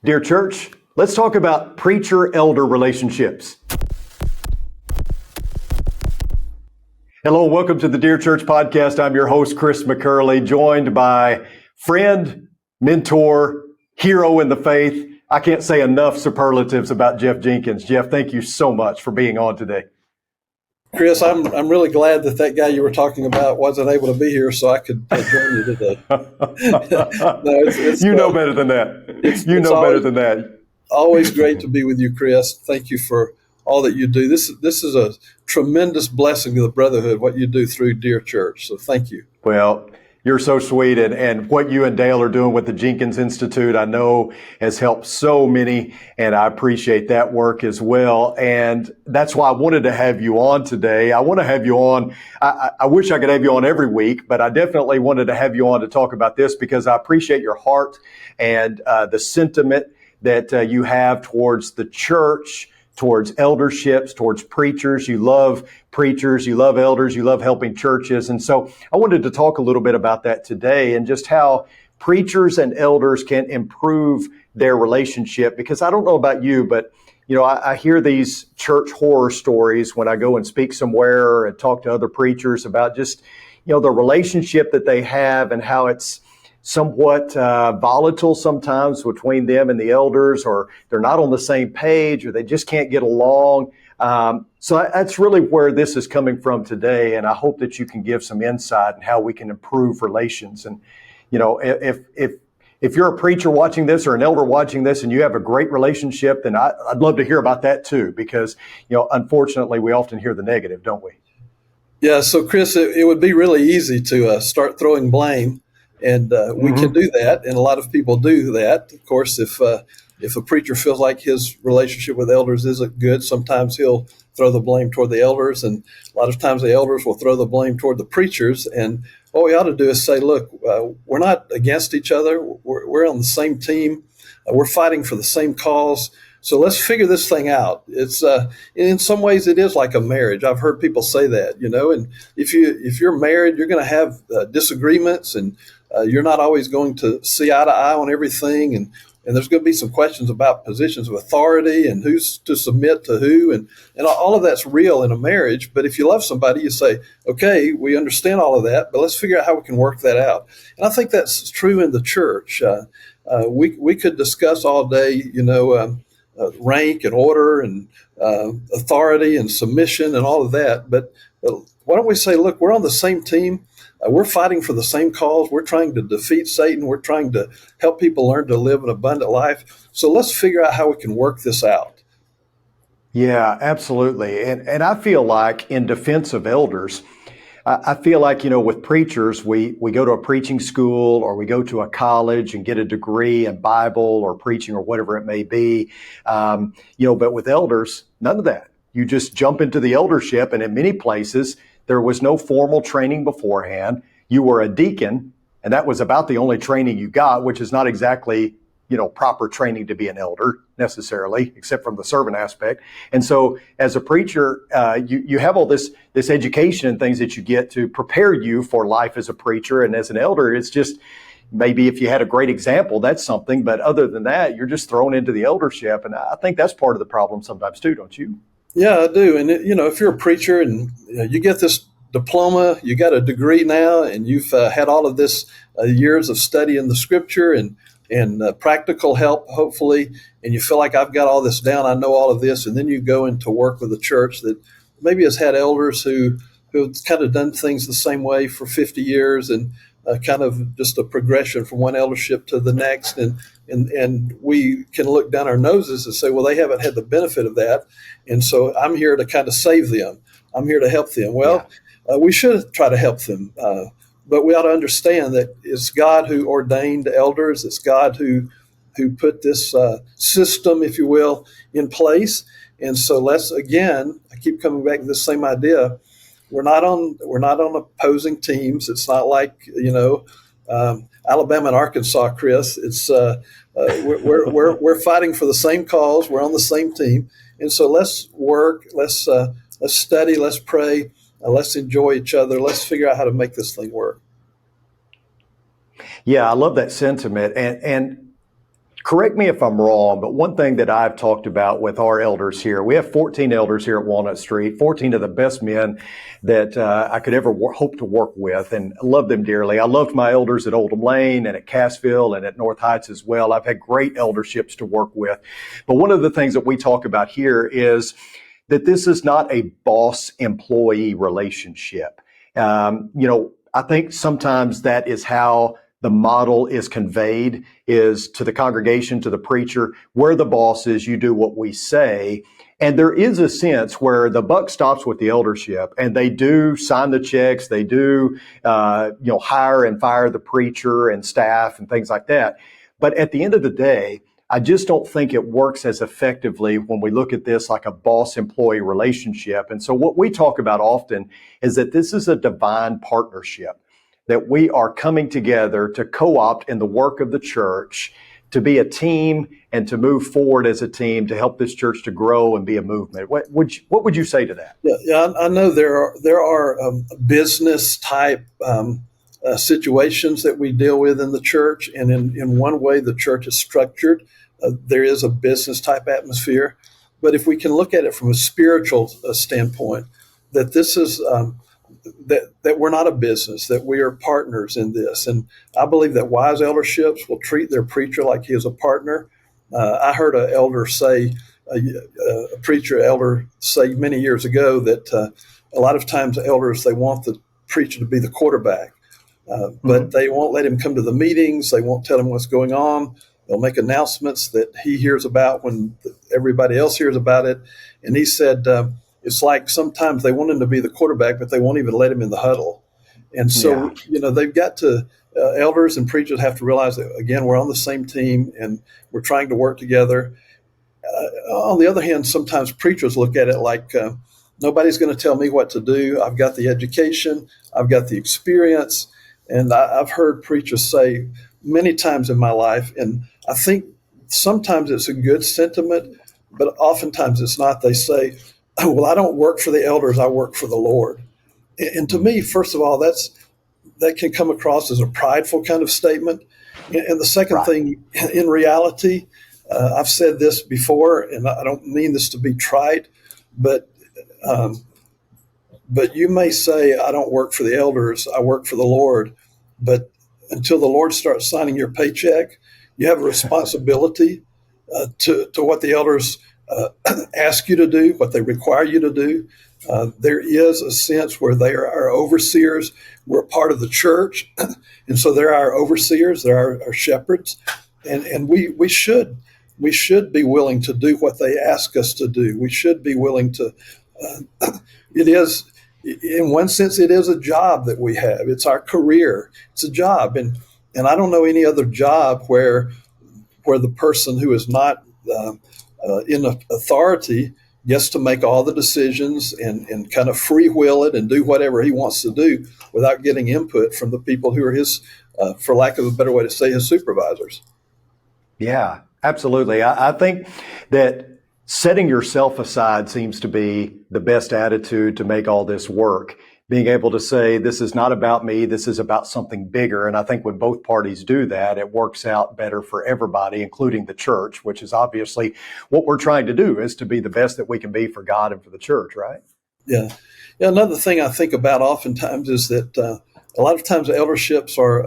Dear church, let's talk about preacher-elder relationships. Hello, and welcome to the Dear Church podcast. I'm your host, Chris McCurley, joined by friend, mentor, hero in the faith. I can't say enough superlatives about Jeff Jenkins. Jeff, thank you so much for being on today. Chris, I'm really glad that guy you were talking about wasn't able to be here, so I could join you today. You know better than that. You know better than that. Always great to be with you, Chris. Thank you for all that you do. This is a tremendous blessing to the brotherhood, what you do through Dear Church. So thank you. Well, you're so sweet, and what you and Dale are doing with the Jenkins Institute, I know has helped so many, and I appreciate that work as well. And that's why I wanted to have you on today. I want to have you on. I wish I could have you on every week, but I definitely wanted to have you on to talk about this because I appreciate your heart and the sentiment that you have towards the church, towards elderships, towards preachers. You love preachers, you love elders, you love helping churches. And so I wanted to talk a little bit about that today and just how preachers and elders can improve their relationship. Because I don't know about you, but I hear these church horror stories when I go and speak somewhere and talk to other preachers about just, the relationship that they have and how it's somewhat volatile sometimes between them and the elders, or they're not on the same page, or they just can't get along. So that's really where this is coming from today, and I hope that you can give some insight on how we can improve relations. And if you're a preacher watching this or an elder watching this, and you have a great relationship, then I'd love to hear about that too, because unfortunately we often hear the negative, don't we? Yeah. So Chris, it would be really easy to start throwing blame. And we can do that, and a lot of people do that. Of course, if a preacher feels like his relationship with elders isn't good, sometimes he'll throw the blame toward the elders, and a lot of times the elders will throw the blame toward the preachers. And what we ought to do is say, look, we're not against each other. We're on the same team. We're fighting for the same cause. So let's figure this thing out. It's in some ways it is like a marriage. I've heard people say that, and if you're married, you're going to have disagreements, and you're not always going to see eye to eye on everything, and there's going to be some questions about positions of authority and who's to submit to who, and all of that's real in a marriage. But if you love somebody, you say, okay, we understand all of that, but let's figure out how we can work that out. And I think that's true in the church. We could discuss all day, rank and order and authority and submission and all of that. But why don't we say, look, we're on the same team. We're fighting for the same cause. We're trying to defeat Satan. We're trying to help people learn to live an abundant life. So let's figure out how we can work this out. Yeah, absolutely. And I feel like in defense of elders, I feel like, with preachers, we go to a preaching school or we go to a college and get a degree in Bible or preaching or whatever it may be. But with elders, none of that. You just jump into the eldership, and in many places, there was no formal training beforehand. You were a deacon, and that was about the only training you got, which is not exactly, proper training to be an elder necessarily, except from the servant aspect. And so as a preacher, you have all this education and things that you get to prepare you for life as a preacher. And as an elder, it's just maybe if you had a great example, that's something. But other than that, you're just thrown into the eldership. And I think that's part of the problem sometimes too, don't you? Yeah, I do. And, if you're a preacher and you get this diploma, you got a degree now, and you've had all of this years of study in the scripture and practical help, hopefully, and you feel like I've got all this down, I know all of this, and then you go into work with a church that maybe has had elders who've kind of done things the same way for 50 years and kind of just a progression from one eldership to the next. And we can look down our noses and say, well, they haven't had the benefit of that. And so I'm here to kind of save them. I'm here to help them. Well, we should try to help them. But we ought to understand that it's God who ordained elders. It's God who put this system, if you will, in place. And so let's, again, I keep coming back to this same idea. We're not on opposing teams. It's not like Alabama and Arkansas, Chris. It's we're fighting for the same cause. We're on the same team, and so let's work. Let's study. Let's pray. Let's enjoy each other. Let's figure out how to make this thing work. Yeah, I love that sentiment, and Correct me if I'm wrong, but one thing that I've talked about with our elders here, we have 14 elders here at Walnut Street, 14 of the best men that I could ever hope to work with, and I love them dearly. I loved my elders at Oldham Lane and at Cassville and at North Heights as well. I've had great elderships to work with. But one of the things that we talk about here is that this is not a boss-employee relationship. I think sometimes that is how the model is conveyed, is to the congregation, to the preacher. We're the bosses, you do what we say. And there is a sense where the buck stops with the eldership, and they do sign the checks, they do hire and fire the preacher and staff and things like that. But at the end of the day, I just don't think it works as effectively when we look at this like a boss-employee relationship. And so what we talk about often is that this is a divine partnership, that we are coming together to co-opt in the work of the church, to be a team and to move forward as a team to help this church to grow and be a movement. What would you say to that? Yeah, I know there are business type situations that we deal with in the church, and in one way the church is structured. There is a business type atmosphere, but if we can look at it from a spiritual standpoint, that this is that we're not a business, that we are partners in this. And I believe that wise elderships will treat their preacher like he is a partner. I heard an elder say, a preacher elder say many years ago that a lot of times elders, they want the preacher to be the quarterback, but they won't let him come to the meetings. They won't tell him what's going on. They'll make announcements that he hears about when everybody else hears about it. And he said, it's like sometimes they want him to be the quarterback, but they won't even let him in the huddle. And so, they've got to, elders and preachers have to realize that, again, we're on the same team and we're trying to work together. On the other hand, sometimes preachers look at it like nobody's going to tell me what to do. I've got the education, I've got the experience. And I've heard preachers say many times in my life, and I think sometimes it's a good sentiment, but oftentimes it's not. They say, well, I don't work for the elders, I work for the Lord. And to me, first of all, that can come across as a prideful kind of statement. And the second thing, in reality, I've said this before, and I don't mean this to be trite, but you may say, I don't work for the elders, I work for the Lord. But until the Lord starts signing your paycheck, you have a responsibility to what the elders ask you to do, what they require you to do. There is a sense where they are our overseers. We're part of the church, and so they're our overseers, they're our shepherds, and we should be willing to do what they ask us to do. We should be willing to. It is, in one sense, it is a job that we have. It's our career. It's a job, and I don't know any other job where the person who is not in authority gets to make all the decisions and kind of free will it and do whatever he wants to do without getting input from the people who are his, for lack of a better way to say, his supervisors. Yeah, absolutely. I think that setting yourself aside seems to be the best attitude to make all this work. Being able to say, this is not about me, this is about something bigger. And I think when both parties do that, it works out better for everybody, including the church, which is obviously what we're trying to do, is to be the best that we can be for God and for the church, right? Yeah. Another thing I think about oftentimes is that a lot of times elderships are,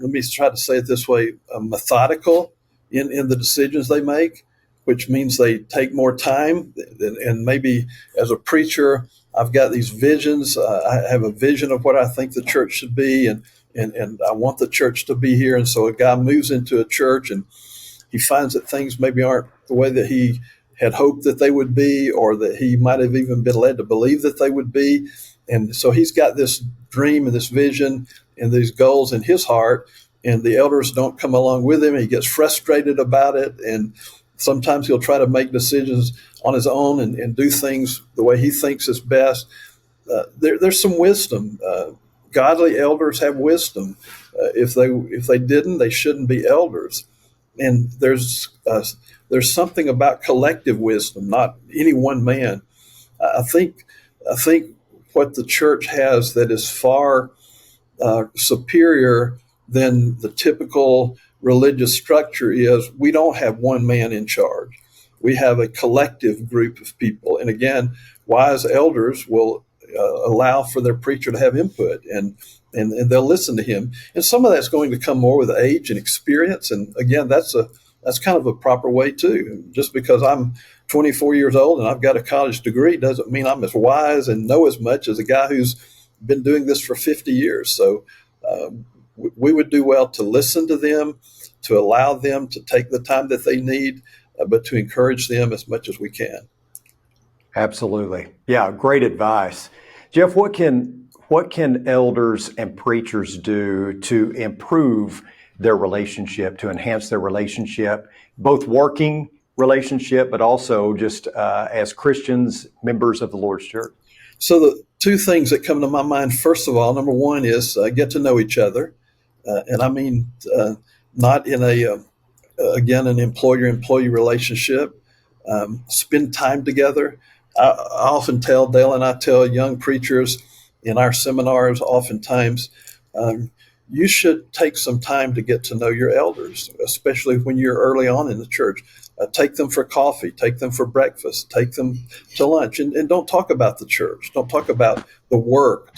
let me try to say it this way, methodical in the decisions they make, which means they take more time. And maybe as a preacher, I've got these visions. I have a vision of what I think the church should be, and I want the church to be here. And so a guy moves into a church and he finds that things maybe aren't the way that he had hoped that they would be, or that he might have even been led to believe that they would be. And so he's got this dream and this vision and these goals in his heart, and the elders don't come along with him. He gets frustrated about it, and sometimes he'll try to make decisions on his own and do things the way he thinks is best. There's some wisdom. Godly elders have wisdom. If they didn't, they shouldn't be elders. And there's something about collective wisdom, not any one man. I think what the church has that is far superior than the typical religious structure is we don't have one man in charge. We have a collective group of people. And again, wise elders will allow for their preacher to have input, and they'll listen to him. And some of that's going to come more with age and experience. And again, that's kind of a proper way too. Just because I'm 24 years old and I've got a college degree doesn't mean I'm as wise and know as much as a guy who's been doing this for 50 years. So we would do well to listen to them, to allow them to take the time that they need, but to encourage them as much as we can. Absolutely. Yeah, great advice. Jeff, what can elders and preachers do to improve their relationship, to enhance their relationship, both working relationship, but also just as Christians, members of the Lord's church? So the two things that come to my mind, first of all, number one is get to know each other. And I mean, not in an employer-employee relationship. Spend time together. I often tell, Dale and I tell young preachers in our seminars oftentimes, you should take some time to get to know your elders, especially when you're early on in the church. Take them for coffee, take them for breakfast, take them to lunch, and don't talk about the church. Don't talk about the work.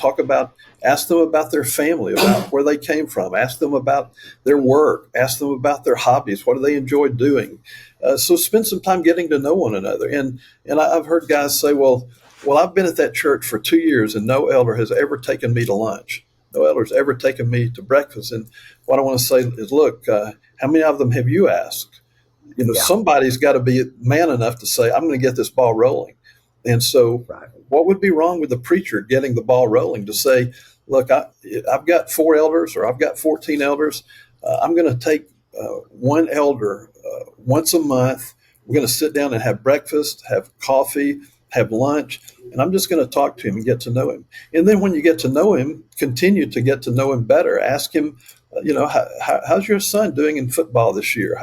Ask them about their family, about where they came from. Ask them about their work. Ask them about their hobbies. What do they enjoy doing? So spend some time getting to know one another. And I've heard guys say, well, I've been at that church for 2 years and no elder has ever taken me to lunch. No elder's ever taken me to breakfast. And what I want to say is, look, how many of them have you asked? Somebody's got to be man enough to say, I'm going to get this ball rolling. And so what would be wrong with the preacher getting the ball rolling to say, look, I've got 4 elders or I've got 14 elders. I'm going to take one elder once a month. We're going to sit down and have breakfast, have coffee, have lunch, and I'm just going to talk to him and get to know him. And then when you get to know him, continue to get to know him better. Ask him, how's your son doing in football this year?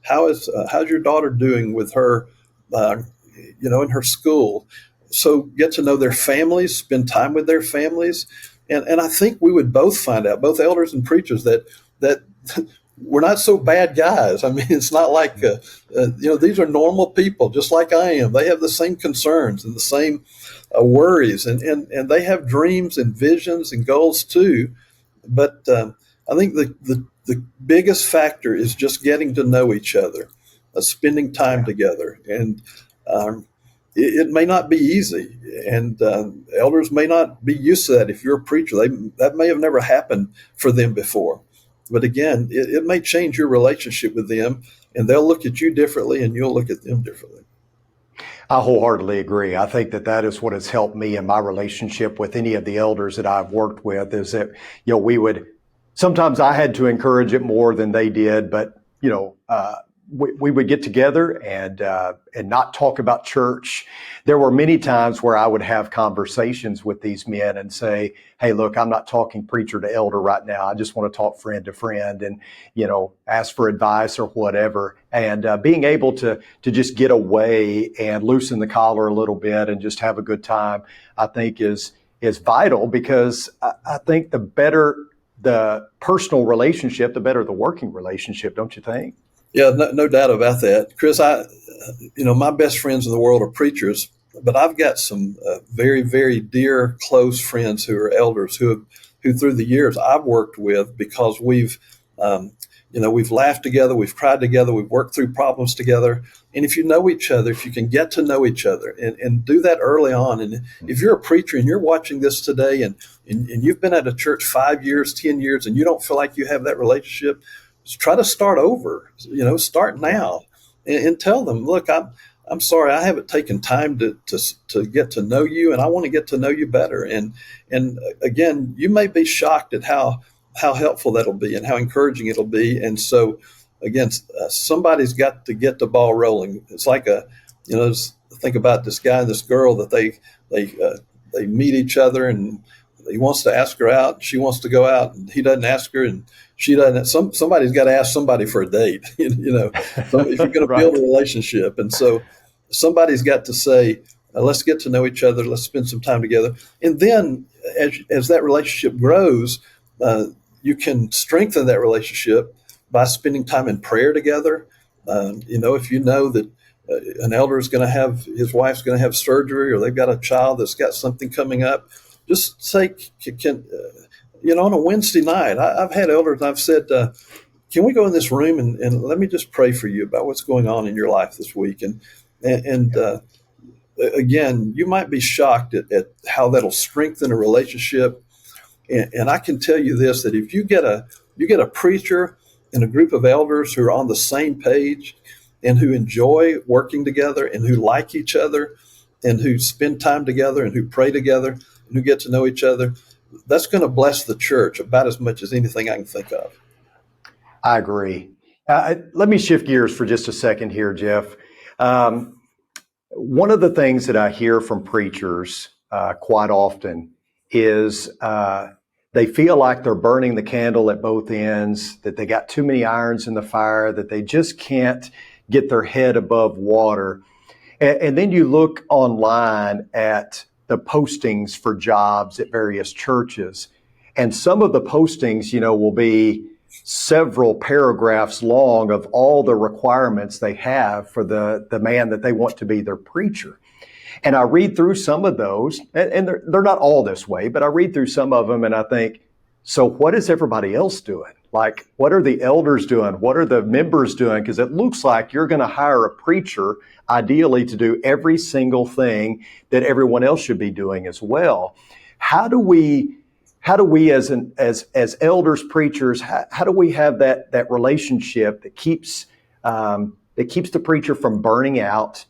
How's your daughter doing with her, in her school? So get to know their families, spend time with their families. And I think we would both find out, both elders and preachers, that we're not so bad guys. I mean, it's not like, these are normal people, just like I am. They have the same concerns and the same worries, and they have dreams and visions and goals too. But I think the biggest factor is just getting to know each other, spending time together. And it may not be easy, and elders may not be used to that. If you're a preacher, that may have never happened for them before. But again, it may change your relationship with them, and they'll look at you differently, and you'll look at them differently. I wholeheartedly agree. I think that is what has helped me in my relationship with any of the elders that I've worked with, is that, sometimes I had to encourage it more than they did, but, we would get together and not talk about church. There were many times where I would have conversations with these men and say, hey, look, I'm not talking preacher to elder right now. I just want to talk friend to friend and, ask for advice or whatever. And being able to just get away and loosen the collar a little bit and just have a good time, I think is vital, because I think the better the personal relationship, the better the working relationship, don't you think? Yeah, no doubt about that. Chris, my best friends in the world are preachers, but I've got some very, very dear, close friends who are elders who through the years I've worked with, because we've laughed together, we've cried together, we've worked through problems together. And if you know each other, if you can get to know each other and do that early on, and if you're a preacher and you're watching this today and you've been at a church 5 years, 10 years, and you don't feel like you have that relationship, try to start over, start now and tell them, look, I'm sorry, I haven't taken time to get to know you, and I want to get to know you better. And again, you may be shocked at how helpful that'll be and how encouraging it'll be. And so again, somebody's got to get the ball rolling. It's like think about this guy and this girl that they meet each other, and he wants to ask her out, she wants to go out, and he doesn't ask her, and she doesn't. Somebody's got to ask somebody for a date, So if you're going to build a relationship. And so somebody's got to say, let's get to know each other. Let's spend some time together. And then as that relationship grows, you can strengthen that relationship by spending time in prayer together. If you know that an elder is going to have, his wife's going to have surgery, or they've got a child that's got something coming up, just say, on a Wednesday night, I've had elders, I've said, can we go in this room and let me just pray for you about what's going on in your life this week? And again, you might be shocked at how that'll strengthen a relationship. And I can tell you this, that if you get a preacher and a group of elders who are on the same page and who enjoy working together and who like each other and who spend time together and who pray together and who get to know each other, that's going to bless the church about as much as anything I can think of. I agree. Let me shift gears for just a second here, Jeff. One of the things that I hear from preachers quite often is they feel like they're burning the candle at both ends, that they got too many irons in the fire, that they just can't get their head above water. And then you look online at the postings for jobs at various churches, and some of the postings, will be several paragraphs long of all the requirements they have for the man that they want to be their preacher. And I read through some of those, and they're not all this way, but I read through some of them and I think, so what is everybody else doing? Like, what are the elders doing? What are the members doing? Because it looks like you're going to hire a preacher, ideally, to do every single thing that everyone else should be doing as well. How do we as elders, preachers, how do we have that relationship that keeps the preacher from burning out,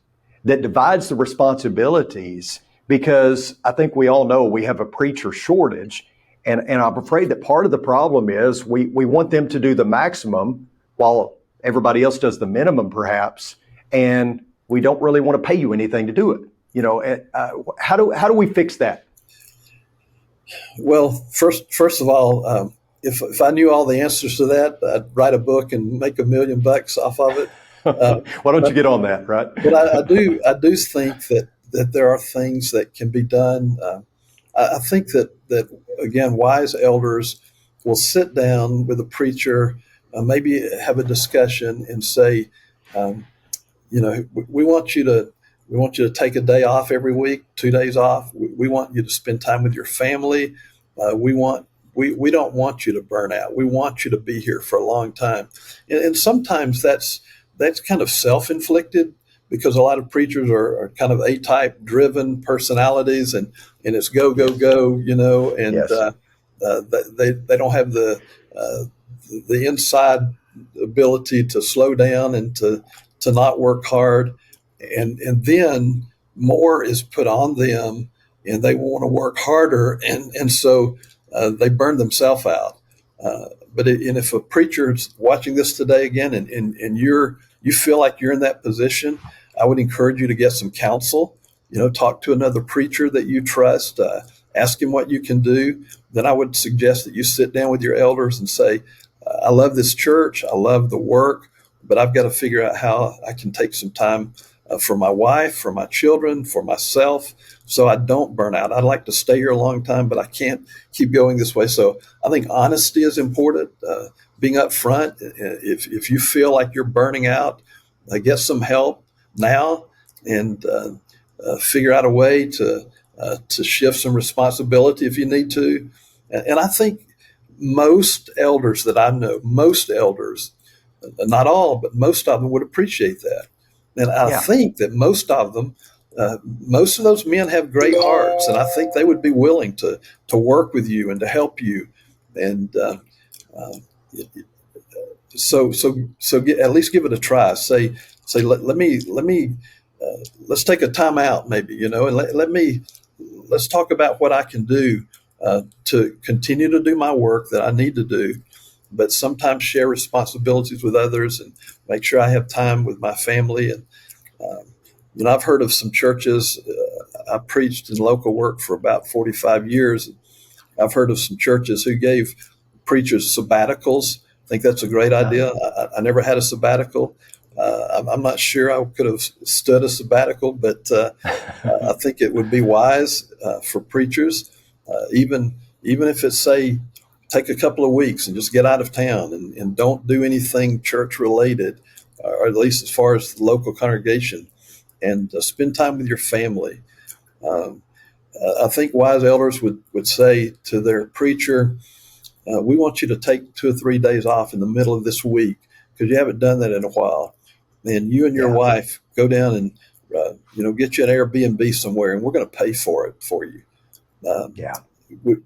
that divides the responsibilities? Because I think we all know we have a preacher shortage. And I'm afraid that part of the problem is we want them to do the maximum while everybody else does the minimum, perhaps, and we don't really want to pay you anything to do it. How do we fix that? Well, first of all, if I knew all the answers to that, I'd write a book and make $1 million off of it. Why don't you get on that, right? But I do think that there are things that can be done. I think that again, wise elders will sit down with a preacher, maybe have a discussion, and say, we want you to take a day off every week, 2 days off. We want you to spend time with your family. We don't want you to burn out. We want you to be here for a long time. And sometimes that's kind of self-inflicted, because a lot of preachers are kind of A-type driven personalities, and it's go, and Yes. They don't have the inside ability to slow down and to not work hard. And then more is put on them, and they want to work harder, and so they burn themselves out. But if a preacher's watching this today again, and you feel like you're in that position, I would encourage you to get some counsel. Talk to another preacher that you trust. Ask him what you can do. Then I would suggest that you sit down with your elders and say, I love this church. I love the work, but I've got to figure out how I can take some time for my wife, for my children, for myself, so I don't burn out. I'd like to stay here a long time, but I can't keep going this way. So I think honesty is important. Being upfront. If you feel like you're burning out, get some help now, and figure out a way to shift some responsibility if you need to. And I think most elders that I know, not all, but most of them would appreciate that. And I think that most of those men have great hearts, and I think they would be willing to work with you and to help you. And so at least give it a try. Say let me let's take a time out, maybe, and let's talk about what I can do to continue to do my work that I need to do, but sometimes share responsibilities with others and make sure I have time with my family. And I've heard of some churches. I preached in local work for about 45 years. I've heard of some churches who gave preachers sabbaticals. I think that's a great idea. I never had a sabbatical. I'm not sure I could have stood a sabbatical, but I think it would be wise for preachers, even if it's, say, take a couple of weeks and just get out of town and don't do anything church related, or at least as far as the local congregation, and spend time with your family. Um, I think wise elders would say to their preacher, we want you to take 2 or 3 days off in the middle of this week because you haven't done that in a while. And you and your wife go down and, get you an Airbnb somewhere, and we're going to pay for it for you.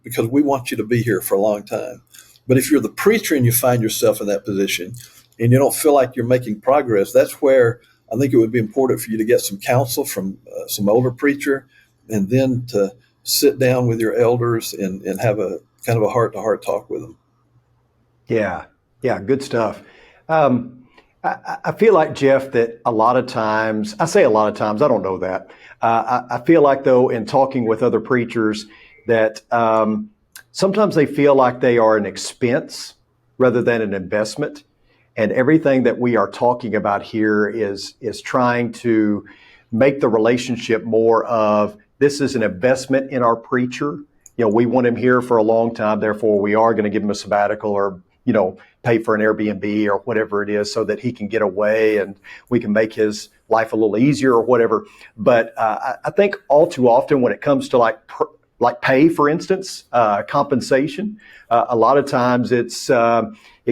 Because we want you to be here for a long time. But if you're the preacher and you find yourself in that position and you don't feel like you're making progress, that's where I think it would be important for you to get some counsel from some older preacher, and then to sit down with your elders and have a kind of a heart-to-heart talk with them. Yeah, good stuff. I feel like, Jeff, that a lot of times, I say a lot of times, I don't know that. I feel like, though, in talking with other preachers, that sometimes they feel like they are an expense rather than an investment. And everything that we are talking about here is trying to make the relationship more of, this is an investment in our preacher. We want him here for a long time, therefore we are going to give him a sabbatical, or, pay for an Airbnb or whatever it is, so that he can get away and we can make his life a little easier or whatever. But I think all too often when it comes to like pay, for instance, compensation, a lot of times it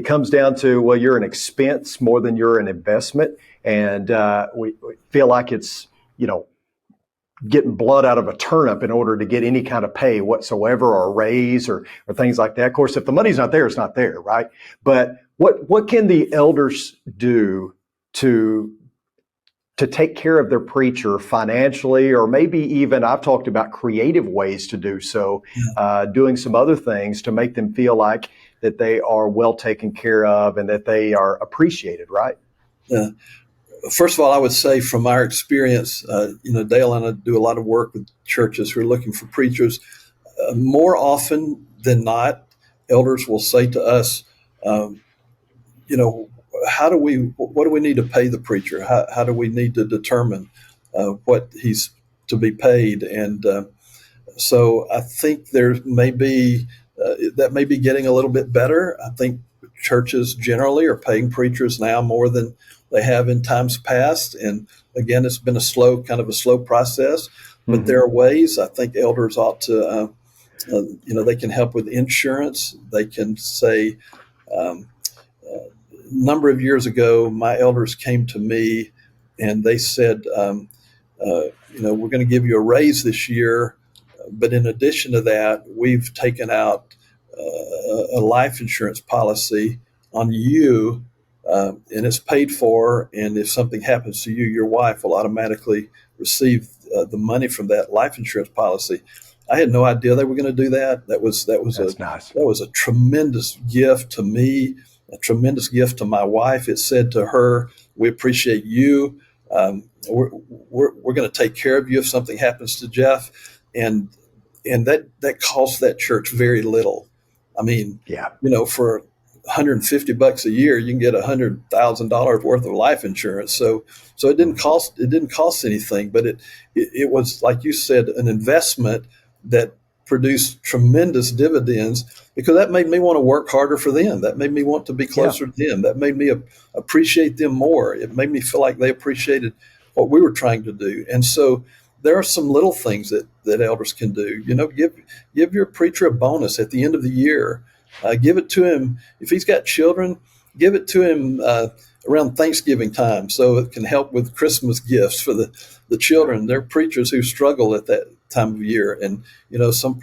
comes down to, well, you're an expense more than you're an investment. And we feel like it's, getting blood out of a turnip in order to get any kind of pay whatsoever, or a raise or things like that. Of course, if the money's not there, it's not there, right? But what can the elders do to take care of their preacher financially, or maybe even, I've talked about creative ways to do so, doing some other things to make them feel like that they are well taken care of and that they are appreciated, right? Yeah. First of all, I would say from our experience, Dale and I do a lot of work with churches who are looking for preachers. More often than not, elders will say to us, what do we need to pay the preacher? How do we need to determine what he's to be paid? And so I think there may be that may be getting a little bit better. I think churches generally are paying preachers now more than they have in times past. And again, it's been a slow process, but there are ways I think elders ought to, they can help with insurance. They can say, a number of years ago, my elders came to me and they said, we're going to give you a raise this year, but in addition to that, we've taken out a life insurance policy on you, and it's paid for. And if something happens to you, your wife will automatically receive the money from that life insurance policy. I had no idea they were going to do that. That's nice. That was a tremendous gift to me, a tremendous gift to my wife. It said to her, "We appreciate you. We're going to take care of you if something happens to Jeff," and that cost that church very little. I mean, for $150 a year, you can get $100,000 worth of life insurance. So it didn't cost anything, but it was, like you said, an investment that produced tremendous dividends, because that made me want to work harder for them. That made me want to be closer to them. That made me appreciate them more. It made me feel like they appreciated what we were trying to do. And so there are some little things that elders can do. Give your preacher a bonus at the end of the year. Give it to him. If he's got children, give it to him around Thanksgiving time, so it can help with Christmas gifts for the children. There are preachers who struggle at that time of year. And, some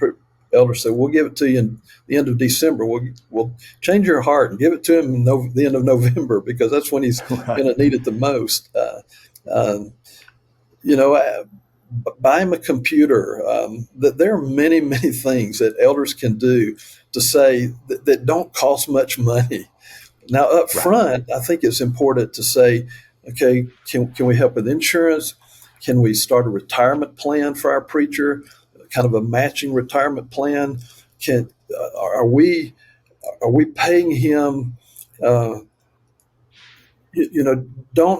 elders say, we'll give it to you in the end of December. We'll change your heart and give it to him in the end of November, because that's when he's going to need it the most. Buy him a computer. That there are many, many things that elders can do to say that don't cost much money. Now, up front, I think it's important to say, okay, can we help with insurance? Can we start a retirement plan for our preacher, kind of a matching retirement plan? Are we paying him? Don't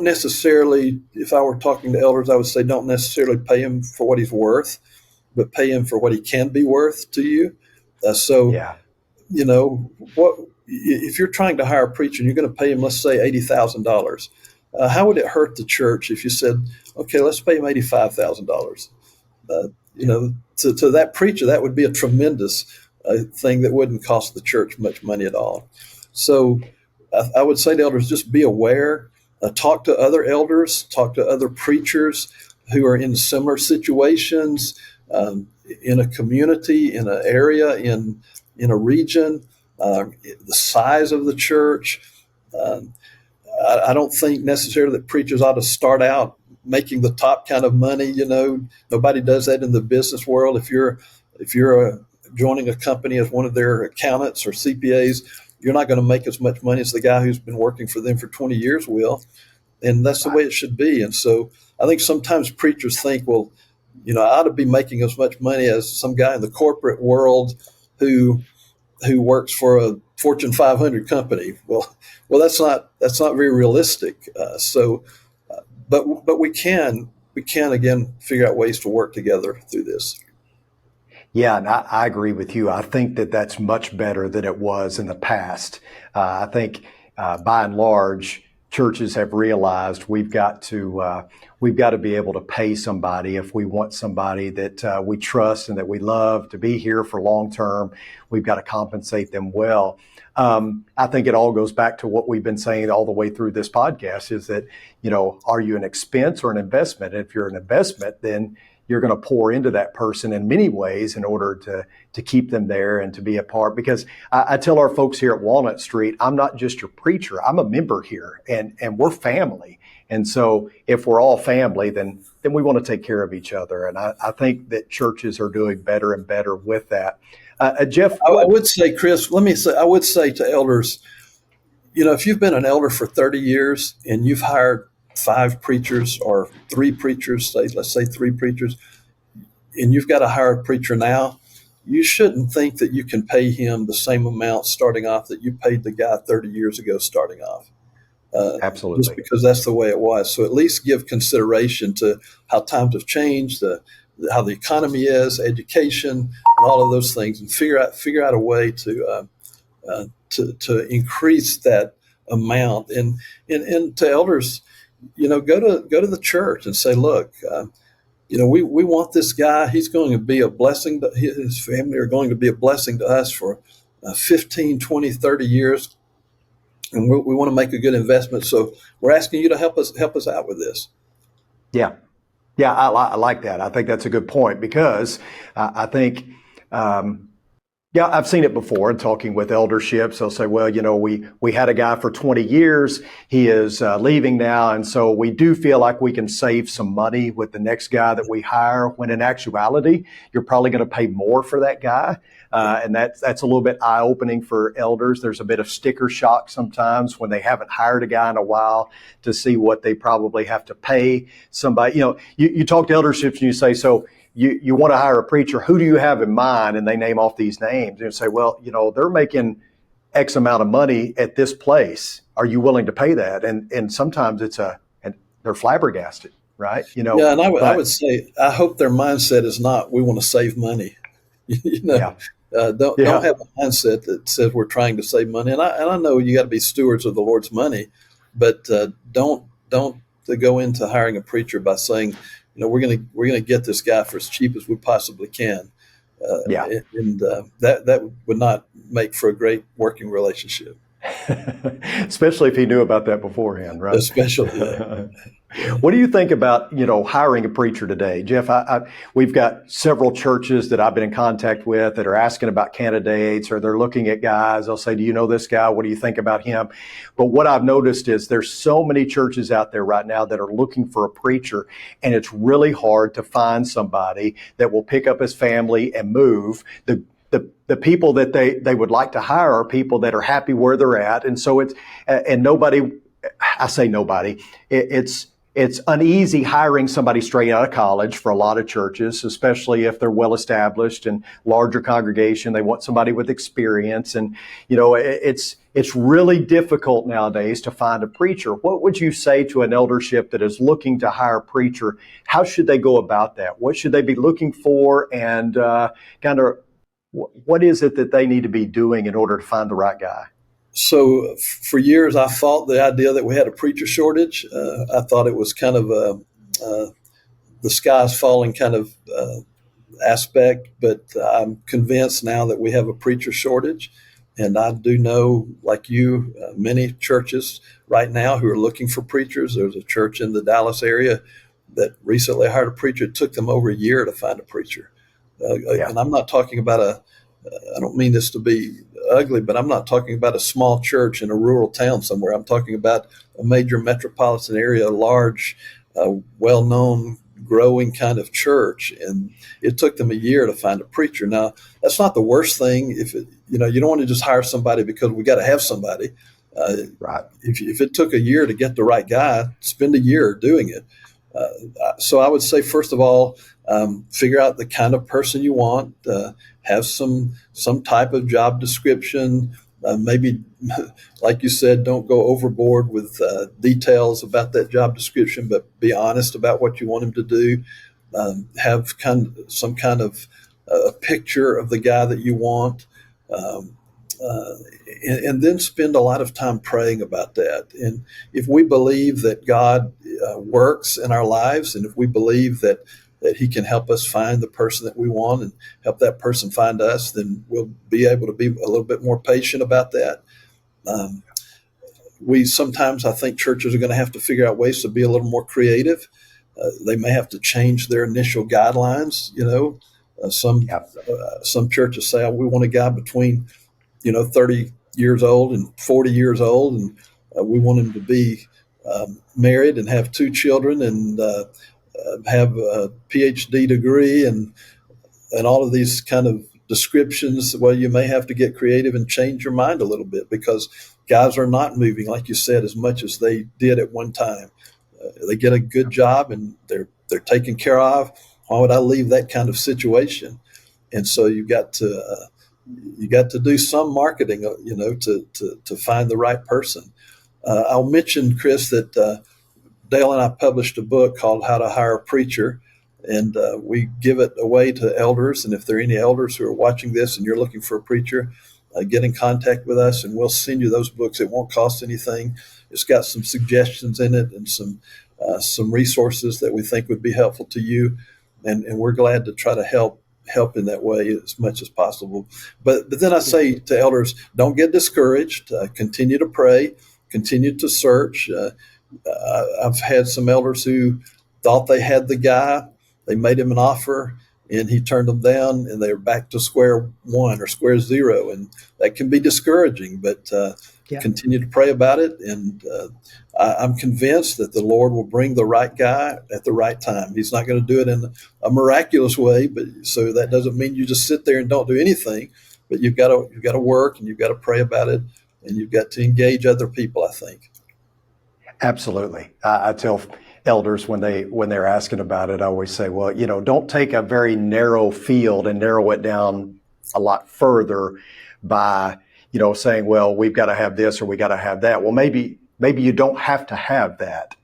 necessarily, if I were talking to elders, I would say don't necessarily pay him for what he's worth, but pay him for what he can be worth to you. what if you're trying to hire a preacher and you're going to pay him, let's say $80,000? How would it hurt the church if you said, okay, let's pay him $85,000? To that preacher, that would be a tremendous thing that wouldn't cost the church much money at all. So I would say to elders, just be aware, talk to other elders, talk to other preachers who are in similar situations, in a community, in an area, in a region, the size of the church. I don't think necessarily that preachers ought to start out making the top kind of money. Nobody does that in the business world. If you're joining a company as one of their accountants or CPAs, you're not going to make as much money as the guy who's been working for them for 20 years will. And that's the way it should be. And so I think sometimes preachers think, well, I ought to be making as much money as some guy in the corporate world who works for a Fortune 500 company. Well, that's not very realistic. But we can again figure out ways to work together through this. Yeah, and I agree with you. I think that that's much better than it was in the past. I think by and large, churches have realized we've got to be able to pay somebody if we want somebody that we trust and that we love to be here for long term. We've got to compensate them well. I think it all goes back to what we've been saying all the way through this podcast is that, are you an expense or an investment? And if you're an investment, then you're going to pour into that person in many ways in order to keep them there and to be a part. Because I tell our folks here at Walnut Street, I'm not just your preacher, I'm a member here and we're family. And so if we're all family, then we want to take care of each other. And I think that churches are doing better and better with that. Jeff? I would say, Chris, I would say to elders, if you've been an elder for 30 years and you've hired 5 preachers or 3 preachers, let's say 3 preachers, and you've got to hire a preacher now, you shouldn't think that you can pay him the same amount starting off that you paid the guy 30 years ago starting off. Absolutely. Just because that's the way it was. So at least give consideration to how times have changed, how the economy is, education, and all of those things, and figure out a way to increase that amount. And to elders, go to the church and say, look, we want this guy. He's going to be a blessing to his family, are going to be a blessing to us for 15, 20, 30 years. And we want to make a good investment. So we're asking you to help us out with this. Yeah. Yeah, I like that. I think that's a good point because I think, I've seen it before in talking with elderships. They'll say, well, we had a guy for 20 years. He is leaving now. And so we do feel like we can save some money with the next guy that we hire, when in actuality, you're probably going to pay more for that guy. And that's a little bit eye-opening for elders. There's a bit of sticker shock sometimes when they haven't hired a guy in a while to see what they probably have to pay somebody. You talk to elderships and you say, so you want to hire a preacher, who do you have in mind? And they name off these names and say, well, they're making X amount of money at this place. Are you willing to pay that? And sometimes and they're flabbergasted, right? Yeah, and I would say, I hope their mindset is not, we want to save money. Yeah. Don't have a mindset that says we're trying to save money. And I know you got to be stewards of the Lord's money, but don't go into hiring a preacher by saying, we're gonna get this guy for as cheap as we possibly can. And that would not make for a great working relationship. Especially if he knew about that beforehand, right? Especially. Yeah. What do you think about, hiring a preacher today? Jeff, we've got several churches that I've been in contact with that are asking about candidates, or they're looking at guys. They'll say, do you know this guy? What do you think about him? But what I've noticed is there's so many churches out there right now that are looking for a preacher, and it's really hard to find somebody that will pick up his family and move. The people that they would like to hire are people that are happy where they're at. And so it's uneasy hiring somebody straight out of college for a lot of churches, especially if they're well established and larger congregation. They want somebody with experience. And, it's really difficult nowadays to find a preacher. What would you say to an eldership that is looking to hire a preacher? How should they go about that? What should they be looking for? And kind of What is it that they need to be doing in order to find the right guy? So for years, I fought the idea that we had a preacher shortage. I thought it was kind of the sky's falling kind of aspect, but I'm convinced now that we have a preacher shortage. And I do know, like you, many churches right now who are looking for preachers. There's a church in the Dallas area that recently hired a preacher. It took them over a year to find a preacher. And I'm not talking about I don't mean this to be ugly, but I'm not talking about a small church in a rural town somewhere. I'm talking about a major metropolitan area, a large, well-known, growing kind of church. And it took them a year to find a preacher. Now, that's not the worst thing. You don't want to just hire somebody because we got to have somebody. Right. If it took a year to get the right guy, spend a year doing it. So I would say, first of all, figure out the kind of person you want. Have some type of job description. Maybe, like you said, don't go overboard with details about that job description, but be honest about what you want him to do. Have some kind of a picture of the guy that you want. And then spend a lot of time praying about that. And if we believe that God works in our lives, and if we believe that he can help us find the person that we want and help that person find us, then we'll be able to be a little bit more patient about that. I think churches are going to have to figure out ways to be a little more creative. They may have to change their initial guidelines. Some churches say, we want a guy between 30 years old and 40 years old, and we want him to be married and have 2 children and have a PhD degree and all of these kind of descriptions. Well, you may have to get creative and change your mind a little bit, because guys are not moving, like you said, as much as they did at one time. They get a good job and they're taken care of. Why would I leave that kind of situation? And so you got to do some marketing, to find the right person. I'll mention, Chris, that Dale and I published a book called How to Hire a Preacher, and we give it away to elders. And if there are any elders who are watching this and you're looking for a preacher, get in contact with us and we'll send you those books. It won't cost anything. It's got some suggestions in it and some resources that we think would be helpful to you. And we're glad to try to help in that way as much as possible. But then I say to elders, don't get discouraged. Continue to pray. Continue to search. I've had some elders who thought they had the guy. They made him an offer, and he turned them down, and they're back to square one or square zero. And that can be discouraging, but continue to pray about it. And I'm convinced that the Lord will bring the right guy at the right time. He's not going to do it in a miraculous way, but so that doesn't mean you just sit there and don't do anything. But you've got to work, and you've got to pray about it, and you've got to engage other people, I think. Absolutely. I tell elders when they're asking about it, I always say, well, don't take a very narrow field and narrow it down a lot further by, saying, well, we've got to have this or we got to have that. Well, maybe you don't have to have that.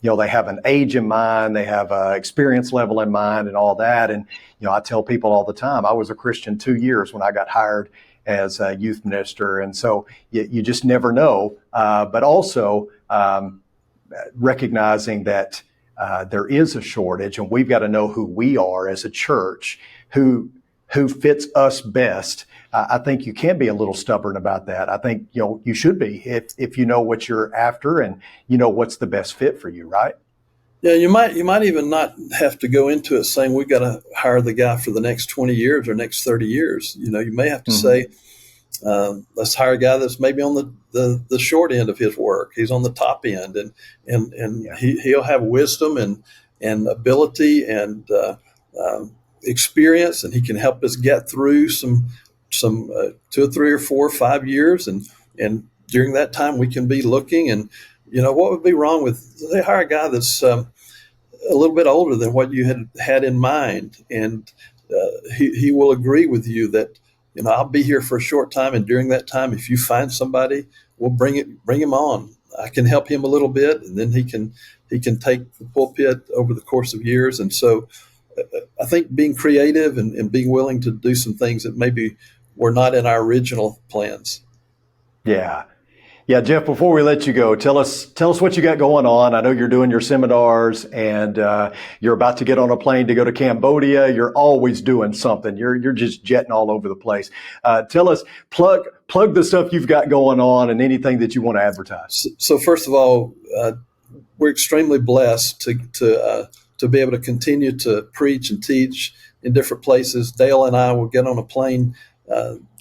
They have an age in mind, they have an experience level in mind and all that. And, I tell people all the time, I was a Christian 2 years when I got hired as a youth minister. And so you just never know. But also recognizing that there is a shortage, and we've got to know who we are as a church, who fits us best. I think you can be a little stubborn about that. I think, you should be if you know what you're after and you know what's the best fit for you, right? Yeah, you might even not have to go into it saying we got to hire the guy for the next 20 years or next 30 years. You may have to say, let's hire a guy that's maybe on the short end of his work. He's on the top end, and he'll have wisdom and ability and experience, and he can help us get through some 2 or 3 or 4 or 5 years, and during that time we can be looking. And what would be wrong with they hire a guy that's a little bit older than what you had in mind, and he will agree with you that I'll be here for a short time, and during that time, if you find somebody, we'll bring him on. I can help him a little bit, and then he can take the pulpit over the course of years. And so I think being creative and being willing to do some things that maybe were not in our original plans. Yeah. Yeah, Jeff, before we let you go, tell us what you got going on. I know you're doing your seminars and you're about to get on a plane to go to Cambodia. You're always doing something. You're just jetting all over the place. Tell us, plug the stuff you've got going on and anything that you want to advertise. So first of all, we're extremely blessed to be able to continue to preach and teach in different places. Dale and I will get on a plane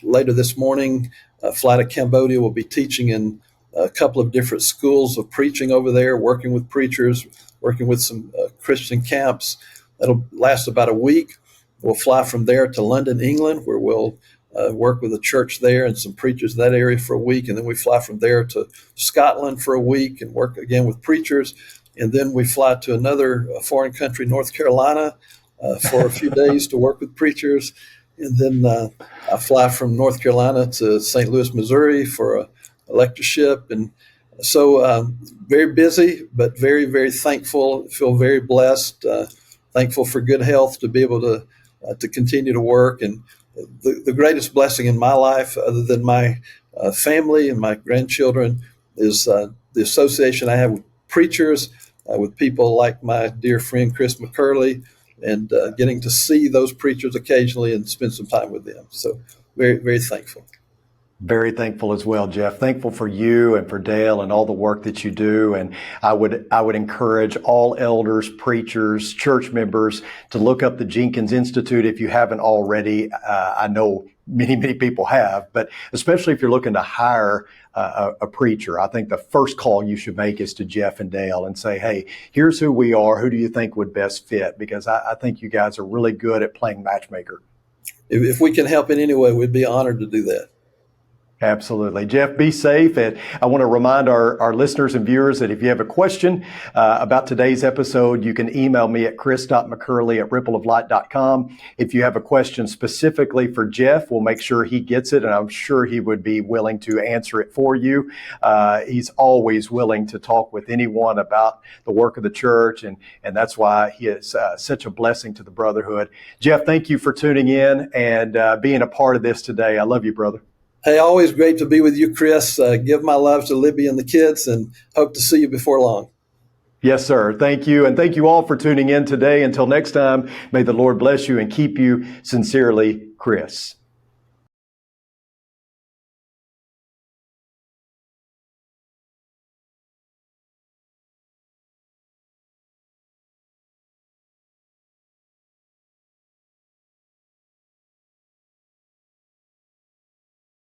later this morning, fly to Cambodia. We'll be teaching in a couple of different schools of preaching over there, working with preachers, working with some Christian camps. That'll last about a week. We'll fly from there to London, England, where we'll work with a church there and some preachers in that area for a week. And then we fly from there to Scotland for a week and work again with preachers. And then we fly to another foreign country, North Carolina, for a few days to work with preachers. And then I fly from North Carolina to St. Louis, Missouri for a lectureship. And so very busy, but very, very thankful, feel very blessed, thankful for good health to be able to continue to work. And the greatest blessing in my life, other than my family and my grandchildren, is the association I have with preachers, with people like my dear friend Chris McCurley, and getting to see those preachers occasionally and spend some time with them. So very, very thankful. Very thankful as well, Jeff. Thankful for you and for Dale and all the work that you do. And I would encourage all elders, preachers, church members to look up the Jenkins Institute if you haven't already. I know many people have, but especially if you're looking to hire a preacher, I think the first call you should make is to Jeff and Dale and say, hey, here's who we are. Who do you think would best fit? Because I think you guys are really good at playing matchmaker. If we can help in any way, we'd be honored to do that. Absolutely. Jeff, be safe. And I want to remind our listeners and viewers that if you have a question about today's episode, you can email me at chris.mccurley@rippleoflight.com. If you have a question specifically for Jeff, we'll make sure he gets it, and I'm sure he would be willing to answer it for you. He's always willing to talk with anyone about the work of the church, and that's why he is such a blessing to the brotherhood. Jeff, thank you for tuning in and being a part of this today. I love you, brother. Hey, always great to be with you, Chris. Give my love to Libby and the kids, and hope to see you before long. Yes, sir. Thank you. And thank you all for tuning in today. Until next time, may the Lord bless you and keep you. Sincerely, Chris.